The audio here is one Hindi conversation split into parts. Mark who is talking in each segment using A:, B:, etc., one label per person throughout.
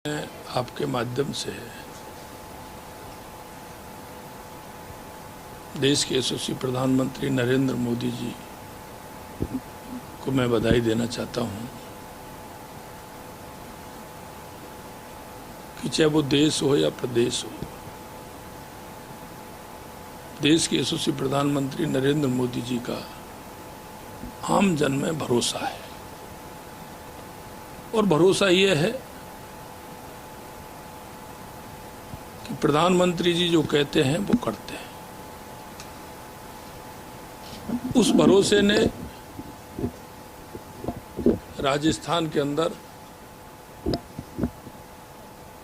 A: मैं आपके माध्यम से देश के यशस्वी प्रधानमंत्री नरेंद्र मोदी जी को मैं बधाई देना चाहता हूं कि चाहे वो देश हो या प्रदेश हो, देश के यशस्वी प्रधानमंत्री नरेंद्र मोदी जी का आम जन में भरोसा है। और भरोसा ये है कि प्रधानमंत्री जी जो कहते हैं वो करते हैं। उस भरोसे ने राजस्थान के अंदर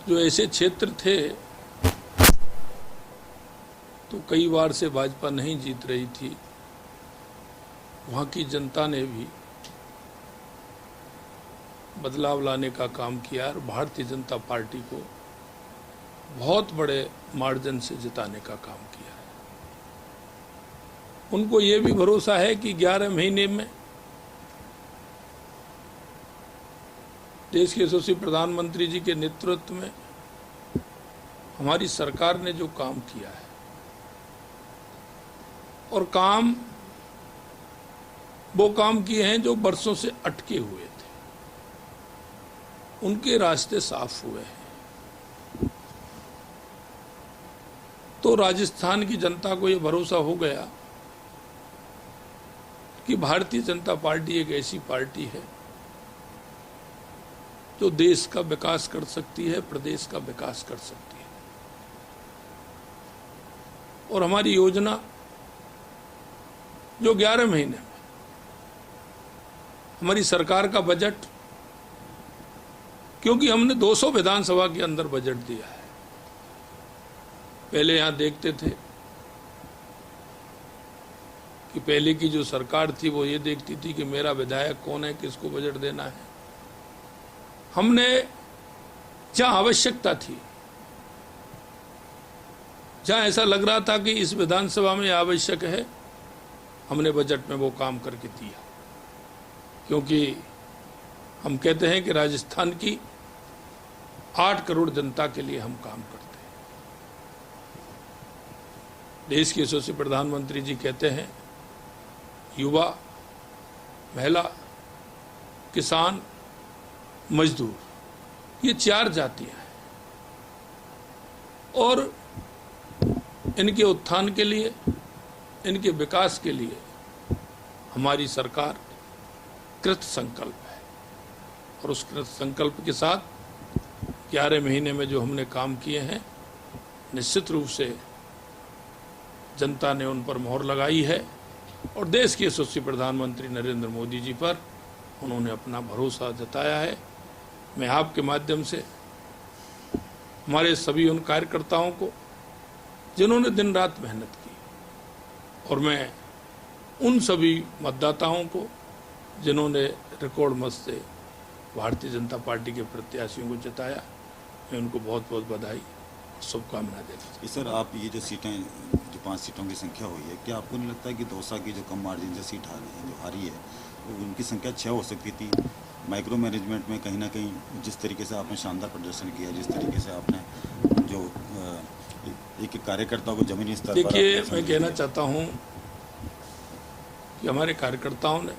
A: जो ऐसे क्षेत्र थे तो कई बार से भाजपा नहीं जीत रही थी, वहां की जनता ने भी बदलाव लाने का काम किया और भारतीय जनता पार्टी को बहुत बड़े मार्जिन से जिताने का काम किया है। उनको ये भी भरोसा है कि 11 महीने में देश के यशस्वी प्रधानमंत्री जी के नेतृत्व में हमारी सरकार ने जो काम किया है और वो काम किए हैं जो बरसों से अटके हुए थे, उनके रास्ते साफ हुए हैं। तो राजस्थान की जनता को यह भरोसा हो गया कि भारतीय जनता पार्टी एक ऐसी पार्टी है जो देश का विकास कर सकती है, प्रदेश का विकास कर सकती है। और हमारी योजना जो 11 महीने में हमारी सरकार का बजट, क्योंकि हमने 200 विधानसभा के अंदर बजट दिया है। पहले यहां देखते थे कि पहले की जो सरकार थी वो ये देखती थी कि मेरा विधायक कौन है, किसको बजट देना है। हमने जहां आवश्यकता थी, जहां ऐसा लग रहा था कि इस विधानसभा में आवश्यक है, हमने बजट में वो काम करके दिया। क्योंकि हम कहते हैं कि राजस्थान की 8 करोड़ जनता के लिए हम काम करते हैं। देश के यशस्वी प्रधानमंत्री जी कहते हैं युवा, महिला, किसान, मजदूर, ये 4 जातियां हैं और इनके उत्थान के लिए, इनके विकास के लिए हमारी सरकार कृत संकल्प है। और उस कृत संकल्प के साथ 11 महीने में जो हमने काम किए हैं, निश्चित रूप से जनता ने उन पर मोहर लगाई है और देश के यशस्वी प्रधानमंत्री नरेंद्र मोदी जी पर उन्होंने अपना भरोसा जताया है। मैं आपके माध्यम से हमारे सभी उन कार्यकर्ताओं को जिन्होंने दिन रात मेहनत की, और मैं उन सभी मतदाताओं को जिन्होंने रिकॉर्ड मत से भारतीय जनता पार्टी के प्रत्याशियों को जिताया, मैं उनको बहुत बहुत बधाई, शुभकामनाएं देता।
B: सर, आप ये जो सीटें, जो 5 सीटों की संख्या हुई है, क्या आपको नहीं लगता है कि दौसा की जो कम मार्जिन से सीट हारी है, उनकी संख्या 6 हो सकती थी? माइक्रो मैनेजमेंट में कहीं ना कहीं जिस तरीके से आपने शानदार प्रदर्शन किया, जिस तरीके से आपने जो एक कार्यकर्ता को जमीनी स्तर पर,
A: देखिए, मैं कहना चाहता हूं कि हमारे कार्यकर्ताओं ने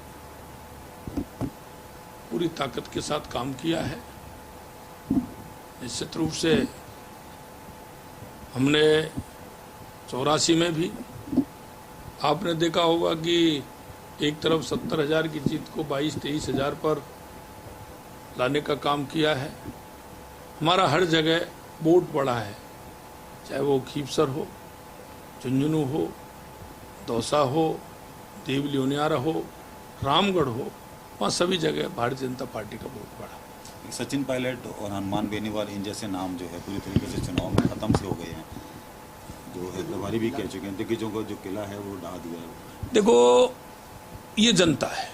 A: पूरी ताकत के साथ काम किया है। निश्चित रूप से हमने 84 में भी आपने देखा होगा कि एक तरफ 70,000 की जीत को 22-23 हजार पर लाने का काम किया है। हमारा हर जगह बोर्ड पड़ा है, चाहे वो खीपसर हो, झुंझुनू हो, दौसा हो, देवली उनियारा हो, रामगढ़ हो, वहाँ सभी जगह भारतीय जनता पार्टी का बोर्ड पड़ा।
B: सचिन पायलट और हनुमान बेनीवाल, इन जैसे नाम जो है पूरी तरीके से चुनाव में खत्म से हो गए हैं, जो है प्रभारी भी कह चुके हैं, दिग्गजों को जो किला है वो ढहा दिया है।
A: देखो, ये जनता है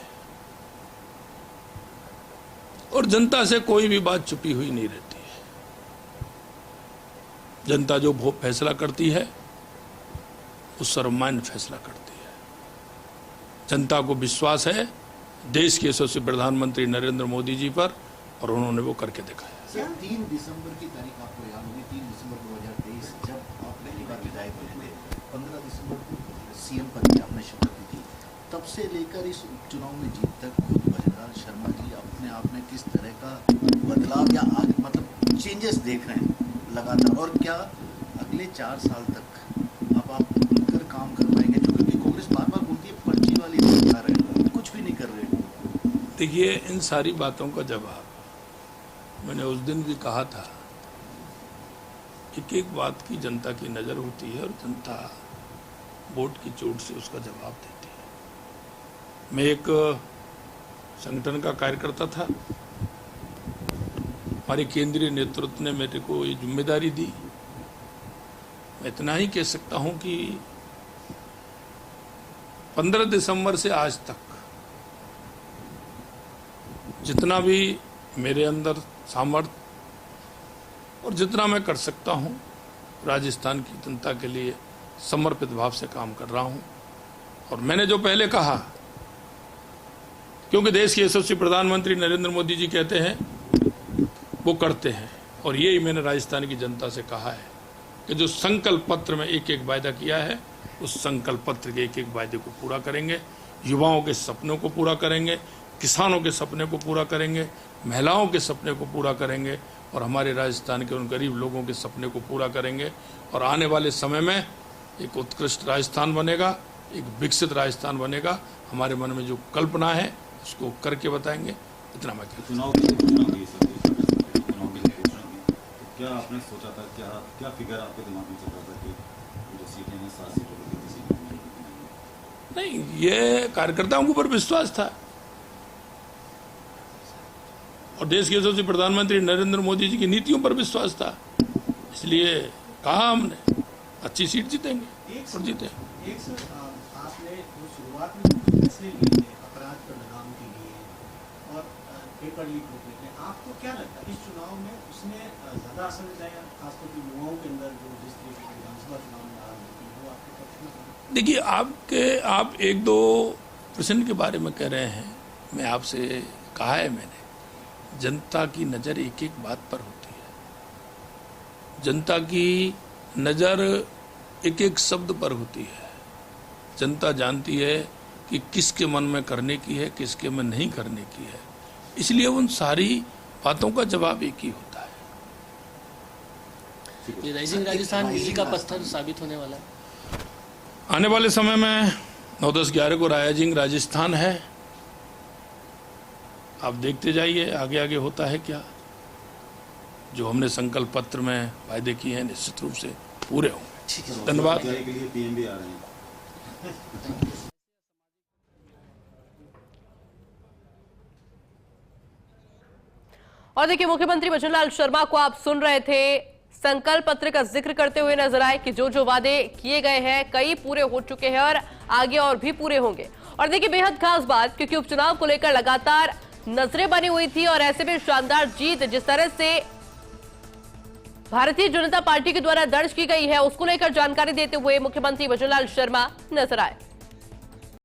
A: और जनता से कोई भी बात छुपी हुई नहीं रहती है। जनता जो फैसला करती है वो सर्वमान्य फैसला करती है। जनता को विश्वास है देश के यशस्वी प्रधानमंत्री नरेंद्र मोदी जी पर, और उन्होंने वो करके दिखाया।
C: क्या 3 दिसंबर की तारीख आपको याद होगी? 3 दिसंबर 2023 जब आप पहली बार विधायक बने थे, 15 दिसंबर को सीएम पद की आपने शपथ ली थी। तब से लेकर इस उपचुनाव में जीत तक खुद भजनलाल शर्मा जी अपने आप में किस तरह का बदलाव या आगे मतलब चेंजेस देख रहे हैं लगातार, और क्या अगले 4 साल तक आप खुलकर काम कर पाएंगे? क्योंकि कांग्रेस बार बार बोलती है पर्ची वाली सरकार है, कुछ भी नहीं कर रहे।
A: देखिए, इन सारी बातों का जवाब मैंने उस दिन भी कहा था। एक एक बात की जनता की नज़र होती है और जनता वोट की चोट से उसका जवाब देती है। मैं एक संगठन का कार्यकर्ता था, हमारे केंद्रीय नेतृत्व ने मेरे को ये जिम्मेदारी दी। मैं इतना ही कह सकता हूं कि 15 दिसंबर से आज तक जितना भी मेरे अंदर सामर्थ्य और जितना मैं कर सकता हूं, राजस्थान की जनता के लिए समर्पित भाव से काम कर रहा हूं। और मैंने जो पहले कहा, क्योंकि देश के यशस्वी प्रधानमंत्री नरेंद्र मोदी जी कहते हैं वो करते हैं, और यही मैंने राजस्थान की जनता से कहा है कि जो संकल्प पत्र में एक एक वायदा किया है, उस संकल्प पत्र के एक एक वायदे को पूरा करेंगे। युवाओं के सपनों को पूरा करेंगे, किसानों के सपने को पूरा करेंगे, महिलाओं के सपने को पूरा करेंगे, और हमारे राजस्थान के उन गरीब लोगों के सपने को पूरा करेंगे। और आने वाले समय में एक उत्कृष्ट राजस्थान बनेगा, एक विकसित राजस्थान बनेगा। हमारे मन में जो कल्पना है उसको करके बताएंगे। इतना मैं कहता हूं।
B: चुनाव की घोषणा हुई सर, चुनाव की घोषणा हुई, तो क्या आपने सोचा था, क्या फिगर आपके दिमाग में चल रहा था कि जो सीटें हैं 7 सीटों पर किसी
A: नहीं, ये कार्यकर्ताओं के ऊपर विश्वास था और देश के यशस्वी प्रधानमंत्री नरेंद्र मोदी जी की नीतियों पर विश्वास था। इसलिए कहा हमने अच्छी सीट जीतेंगे और जीते।
C: एक सर, आपने जो शुरुआत में फैसले लिए थे अपराध पर लगाम के लिए और पेपर लीक रोकने के, आपको क्या लगता है इस चुनाव में उसने ज्यादा असर दिखाया, खासतौर पर युवाओं के अंदर जो जिस तरीके के विधानसभा चुनाव में राजनीति वो आपके पक्ष में?
A: देखिए, आप एक दो प्रश्न के बारे में कह रहे हैं। मैं आपसे कहा है मैंने, जनता की नज़र एक एक बात पर होती है, जनता की नज़र एक एक शब्द पर होती है। जनता जानती है कि किसके मन में करने की है, किसके में नहीं करने की है। इसलिए उन सारी बातों का जवाब एक ही होता है।
D: ये राइजिंग राजस्थान बिजली का पत्थर साबित होने वाला है।
A: आने वाले समय में 9, 10, 11 को राइजिंग राजस्थान है। आप देखते जाइए आगे आगे होता है क्या। जो हमने संकल्प पत्र में वायदे किए हैं निश्चित रूप से पूरे होंगे। धन्यवाद।
B: के लिए पीएम भी आ रहे हैं।
E: और देखिए, मुख्यमंत्री भजनलाल शर्मा को आप सुन रहे थे, संकल्प पत्र का जिक्र करते हुए नजर आए कि जो जो वादे किए गए हैं कई पूरे हो चुके हैं और आगे और भी पूरे होंगे। और देखिए, बेहद खास बात, क्योंकि उपचुनाव को लेकर लगातार नजरें बनी हुई थी और ऐसे में शानदार जीत जिस तरह से भारतीय जनता पार्टी के द्वारा दर्ज की गई है, उसको लेकर जानकारी देते हुए मुख्यमंत्री भजनलाल शर्मा नजर आए।